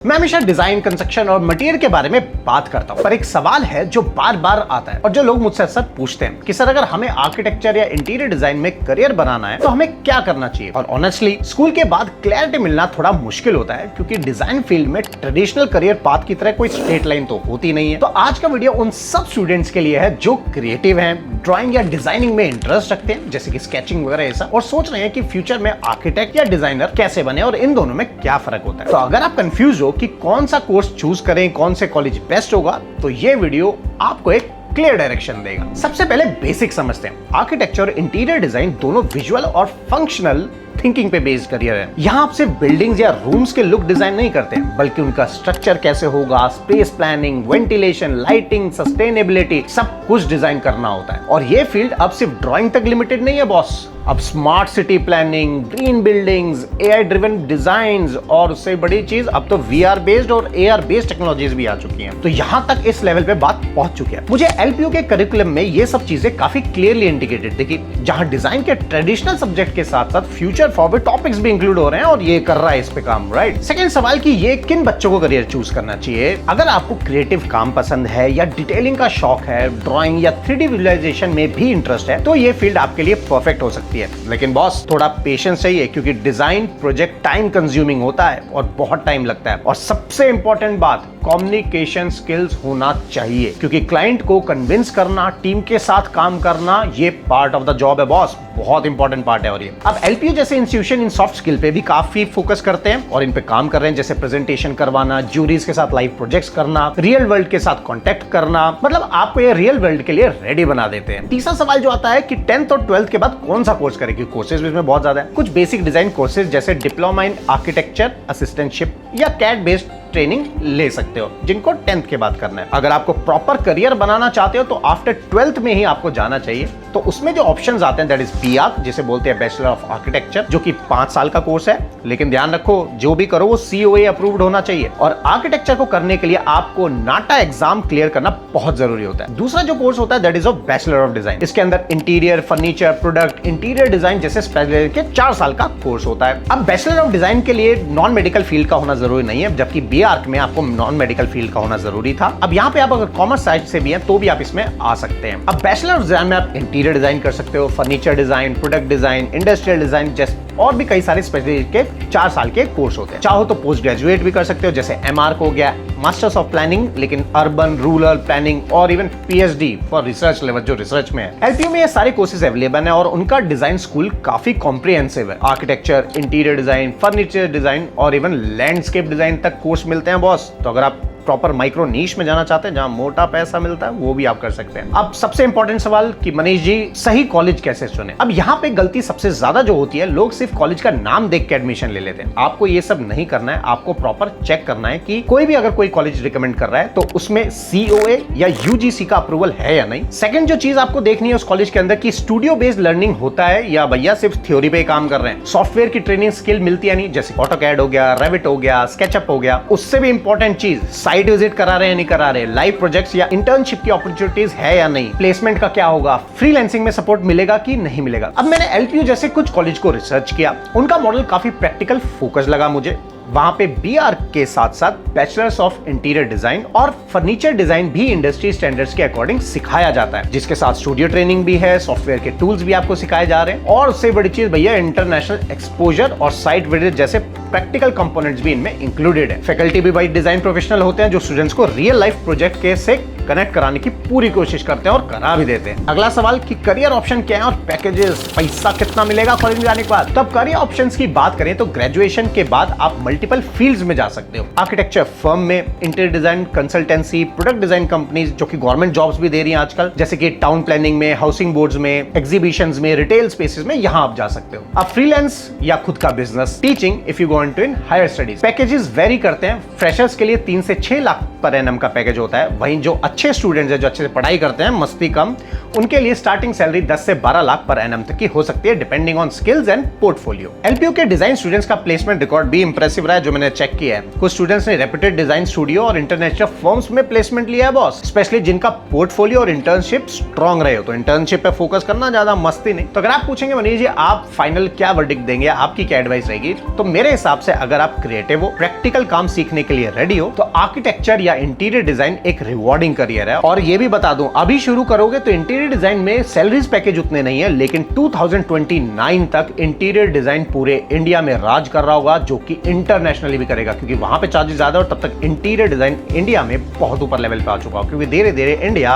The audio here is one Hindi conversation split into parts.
मैं हमेशा डिजाइन, कंस्ट्रक्शन और मटेरियल के बारे में बात करता हूँ, पर एक सवाल है जो बार बार आता है और जो लोग मुझसे अक्सर पूछते हैं कि सर अगर हमें आर्किटेक्चर या इंटीरियर डिजाइन में करियर बनाना है तो हमें क्या करना चाहिए। और ऑनेस्टली स्कूल के बाद क्लैरिटी मिलना थोड़ा मुश्किल होता है, क्योंकि डिजाइन फील्ड में ट्रेडिशनल करियर पाथ की तरह कोई स्ट्रेट लाइन तो होती नहीं है। तो आज का वीडियो उन सब स्टूडेंट्स के लिए है जो क्रिएटिव हैं, ड्राइंग या डिजाइनिंग में इंटरेस्ट रखते हैं, जैसे कि स्केचिंग वगैरह ऐसा, और सोच रहे हैं कि फ्यूचर में आर्किटेक्ट या डिजाइनर कैसे बने और इन दोनों में क्या फर्क होता है। तो अगर आप कंफ्यूज हो कि कौन सा कोर्स चूज करें, कौन से कॉलेज बेस्ट होगा, तो ये वीडियो आपको एक क्लियर डायरेक्शन देगा। सबसे पहले बेसिक समझते हैं। आर्किटेक्चर और इंटीरियर डिजाइन दोनों विजुअल और फंक्शनल थिंकिंग पे बेस्ड करियर है। यहाँ आप सिर्फ बिल्डिंग्स या रूम्स के लुक डिजाइन नहीं करते हैं, बल्कि उनका स्ट्रक्चर कैसे होगा, space planning, ventilation, lighting, sustainability, सब कुछ डिजाइन करना होता है। और ये फील्ड अब सिर्फ ड्राइंग तक लिमिटेड नहीं है बॉस। अब smart city planning, green buildings, AI driven designs और उससे बड़ी चीज अब तो वीआर बेस्ड और एआर बेस्ड टेक्नोलॉजीज भी आ चुकी हैं। तो यहाँ तक इस लेवल पे बात पहुंच चुकी है। मुझे एलपीयू के करिकुलम में ये सब चीजें काफी क्लियरली इंडिकेटेड देखी, जहां डिजाइन के ट्रेडिशनल सब्जेक्ट के साथ साथ फ्यूचर फॉरवर्ड टॉपिक्स भी इंक्लूड हो रहे हैं, और ये कर रहा है इस पे काम, राइट। सेकंड सवाल कि ये किन बच्चों को करियर चूज करना चाहिए। अगर आपको क्रिएटिव काम पसंद है या डिटेलिंग का शौक है, ड्राइंग या 3D विजुअलाइजेशन में भी इंटरेस्ट है, तो ये फील्ड आपके लिए परफेक्ट हो सकती है। लेकिन बॉस थोड़ा पेशेंस चाहिए, क्योंकि डिजाइन प्रोजेक्ट टाइम कंज्यूमिंग होता है और बहुत टाइम लगता है। और सबसे इंपॉर्टेंट बात, कम्युनिकेशन स्किल्स होना चाहिए, क्योंकि क्लाइंट को कन्विंस करना, टीम के साथ काम करना, ये पार्ट ऑफ द जॉब है बॉस, बहुत इंपॉर्टेंट पार्ट है। और ये अब एलपीयू जैसे इंस्टीट्यूशन इन सॉफ्ट स्किल पे भी काफी फोकस करते हैं और इन पे काम कर रहे हैं, जैसे प्रेजेंटेशन करवाना, ज्यूरीज के साथ लाइव प्रोजेक्ट्स करना, रियल वर्ल्ड के साथ कॉन्टेक्ट करना, मतलब आपको ये रियल वर्ल्ड के लिए रेडी बना देते हैं। तीसरा सवाल जो आता है कि 10th और 12th के बाद कौन सा कोर्स करें, क्योंकि कोर्सेज में बहुत ज्यादा है। कुछ बेसिक डिजाइन कोर्सेज जैसे डिप्लोमा इन आर्किटेक्चर, असिस्टेंटशिप या कैड बेस्ड ट्रेनिंग ले सकते हो, जिनको 10th के बाद करना है। अगर आपको प्रॉपर करियर बनाना चाहते हो तो आफ्टर 12th में ही आपको जाना चाहिए। तो उसमें जो ऑप्शंस आते हैं दैट इज बीआर्क, जिसे बोलते हैं बैचलर ऑफ आर्किटेक्चर, जो कि 5 साल का कोर्स है। लेकिन ध्यान रखो, जो भी करो वो COA अप्रूव्ड होना चाहिए। और आर्किटेक्चर को करने के लिए आपको नाटा एग्जाम क्लियर करना बहुत जरूरी होता है। दूसरा जो कोर्स होता है that is of bachelor of design. इसके अंदर interior, furniture, product, interior design जैसे स्पेशलाइजेशन के 4 साल का कोर्स होता है। अब बैचलर ऑफ डिजाइन के लिए नॉन मेडिकल फील्ड का होना जरूरी नहीं है, जबकि बीआर्क में आपको नॉन मेडिकल फील्ड का होना जरूरी था। अब यहाँ पे आप अगर कॉमर्स साइड से भी हैं तो भी आप इसमें आ सकते हैं। अब बैचलर ऑफ डिजाइन में आप इंटीरियर डिजाइन कर सकते हो, furniture design, product design, industrial design, जैसे और भी कई सारे स्पेशलिस्ट के 4 साल के कोर्स होते हैं। चाहो तो पोस्ट ग्रेजुएट भी कर सकते हो, जैसे MArch हो गया, मास्टर्स ऑफ प्लानिंग, लेकिन अर्बन रूरल प्लानिंग, और even PhD for research level जो रिसर्च में है। एलपीयू में ये सारे कोर्सेज अवेलेबल है और उनका डिजाइन स्कूल काफी कॉम्प्रिहेंसिव है। Architecture, interior design, furniture design और इवन लैंडस्केप डिजाइन तक कोर्स मिलते हैं बॉस। तो अगर आप प्रॉपर माइक्रो नीश में जाना चाहते हैं जहां मोटा पैसा मिलता है, वो भी आप कर सकते हैं। अब सबसे इंपॉर्टेंट सवाल कि मनीष जी सही कॉलेज कैसे चुने। अब यहाँ पे गलती सबसे ज्यादा जो होती है, लोग सिर्फ कॉलेज का नाम देख के एडमिशन ले लेते हैं। आपको ये सब नहीं करना है, आपको प्रॉपर चेक करना है कि कोई भी अगर कोई कॉलेज रिकमेंड कर रहा है तो उसमें COA या UGC का अप्रूवल है या नहीं। सेकंड जो चीज आपको देखनी है उस कॉलेज के अंदर की स्टूडियो बेस्ड लर्निंग होता है या भैया सिर्फ थ्योरी पे काम कर रहे हैं। सॉफ्टवेयर की ट्रेनिंग स्किल मिलती है नहीं, जैसे ऑटोकैड हो गया, रेविट हो गया, स्केचअप हो गया। उससे भी इंपॉर्टेंट चीज, साइट विजिट करा रहे हैं नहीं करा रहे, लाइव प्रोजेक्ट्स या इंटर्नशिप की अपॉर्चुनिटीज है या नहीं, प्लेसमेंट का क्या होगा, फ्रीलांसिंग में सपोर्ट मिलेगा कि नहीं मिलेगा। अब मैंने एलपीयू जैसे कुछ कॉलेज को रिसर्च किया, उनका मॉडल काफी प्रैक्टिकल फोकस लगा मुझे। वहां पे बीआर्क के साथ साथ बैचलर्स ऑफ इंटीरियर डिजाइन और फर्नीचर डिजाइन भी इंडस्ट्री स्टैंडर्ड्स के अकॉर्डिंग सिखाया जाता है, जिसके साथ स्टूडियो ट्रेनिंग भी है, सॉफ्टवेयर के टूल्स भी आपको सिखाए जा रहे हैं, और उससे बड़ी चीज भैया इंटरनेशनल एक्सपोजर और साइट विजिट जैसे प्रैक्टिकल कंपोनेंट्स भी इनमें इंक्लूडेड है। फैकल्टी भी भाई डिजाइन प्रोफेशनल होते हैं जो स्टूडेंट्स को रियल लाइफ प्रोजेक्ट के से कनेक्ट कराने की पूरी कोशिश करते हैं और करा भी देते हैं। अगला सवाल कि करियर ऑप्शन क्या है और पैकेजेस, पैसा कितना मिलेगा कॉलेज में जाने के बाद। तब करियर ऑप्शंस की बात करें तो ग्रेजुएशन के बाद आप मल्टीपल फील्ड्स में जा सकते हो। आर्किटेक्चर फर्म में, interior design consultancy, product design companies जो कि गवर्नमेंट जॉब्स भी दे रही हैं आजकल, जैसे कि टाउन प्लानिंग में, हाउसिंग बोर्ड्स में, एग्जीबिशंस में, रिटेल स्पेसेस में, यहां आप जा सकते हो। अब फ्रीलांस या खुद का business, teaching if you go into in higher studies. Packages vary करते हैं। फ्रेशर्स के लिए 3 से 6 लाख पर एनम का पैकेज होता है, वहीं जो अच्छे स्टूडेंट्स हैं, जो अच्छे से पढ़ाई करते हैं, मस्ती कम, उनके लिए स्टार्टिंग सैलरी 10 से 12 लाख पर एनम तक की हो सकती है, depending on skills and portfolio. LPU के डिजाइन स्टूडेंट्स का प्लेसमेंट रिकॉर्ड भी इंप्रेसिव रहा है, जो मैंने चेक किया है। कुछ स्टूडेंट्स ने रेप्यूटेड डिजाइन स्टूडियो और इंटरनेशनल फर्म्स में प्लेसमेंट लिया है बॉस, स्पेशली जिनका पोर्टफोलियो और इंटर्नशिप स्ट्रॉन्ग रहे हो। तो इंटर्नशिप पे फोकस करना, ज्यादा मस्ती नहीं। तो अगर आप पूछेंगे मनीष जी आप फाइनल क्या वर्डिक्ट देंगे, आपकी क्या एडवाइस रहेगी, तो मेरे हिसाब से अगर आप क्रिएटिव हो, प्रैक्टिकल काम सीखने के लिए रेडी हो, तो आर्किटेक्चर या इंटीरियर डिजाइन एक रिवॉर्डिंग करियर है। और ये भी बता दूं, अभी शुरू करोगे तो इंटीरियर डिजाइन में सैलरीज पैकेज उतने नहीं है, लेकिन 2029 तक इंटीरियर डिजाइन पूरे इंडिया में राज कर रहा होगा, जो कि इंटरनेशनली भी करेगा, क्योंकि वहां पे चार्जेस ज्यादा और तब तक इंटीरियर डिजाइन इंडिया में बहुत ऊपर लेवल पे आ चुका हो, क्योंकि धीरे धीरे इंडिया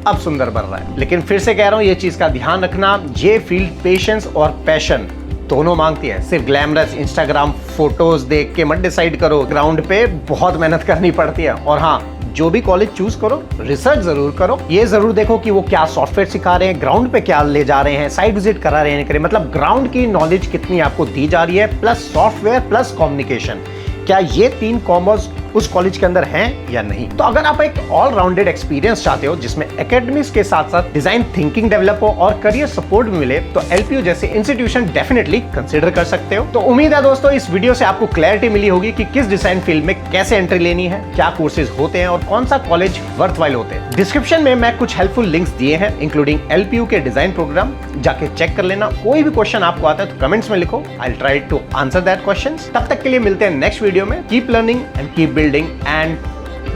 अब सुंदर बन रहा है। लेकिन फिर से कह रहा हूं, ये चीज का ध्यान रखना, ये फील्ड पेशेंस और पैशन दोनों मांगती है। सिर्फ ग्लैमरस इंस्टाग्राम फोटोज देख के मत डिसाइड करो, ग्राउंड पे बहुत मेहनत करनी पड़ती है। और हाँ, जो भी कॉलेज चूज करो, रिसर्च जरूर करो, ये जरूर देखो कि वो क्या सॉफ्टवेयर सिखा रहे हैं, ग्राउंड पे क्या ले जा रहे हैं, साइट विजिट करा रहे हैं, नहीं करे, मतलब ग्राउंड की नॉलेज कितनी आपको दी जा रही है, प्लस सॉफ्टवेयर प्लस कम्युनिकेशन, क्या ये 3 कॉम्बोज उस कॉलेज के अंदर हैं या नहीं। तो अगर आप एक ऑल राउंडेड एक्सपीरियंस चाहते हो, जिसमें एकेडमिक्स के साथ साथ डिजाइन थिंकिंग डेवलप हो और करियर सपोर्ट भी मिले, तो एलपीयू जैसे इंस्टीट्यूशन डेफिनेटली कंसीडर कर सकते हो। तो उम्मीद है दोस्तों इस वीडियो से आपको क्लैरिटी मिली होगी कि किस डिजाइन फील्ड में कैसे एंट्री लेनी है, क्या कोर्सेज होते हैं और कौन सा कॉलेज वर्थवाइल होते हैं। डिस्क्रिप्शन में मैं कुछ हेल्पफुल लिंक्स दिए हैं, इंक्लूडिंग एलपीयू के डिजाइन प्रोग्राम, जाके चेक कर लेना। कोई भी क्वेश्चन आपको आता है तो कमेंट्स में लिखो, I will try to answer that questions. तब तक के लिए मिलते हैं नेक्स्ट वीडियो में। Keep learning and keep building and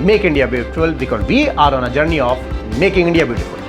make India beautiful, because we are on a journey of making India beautiful.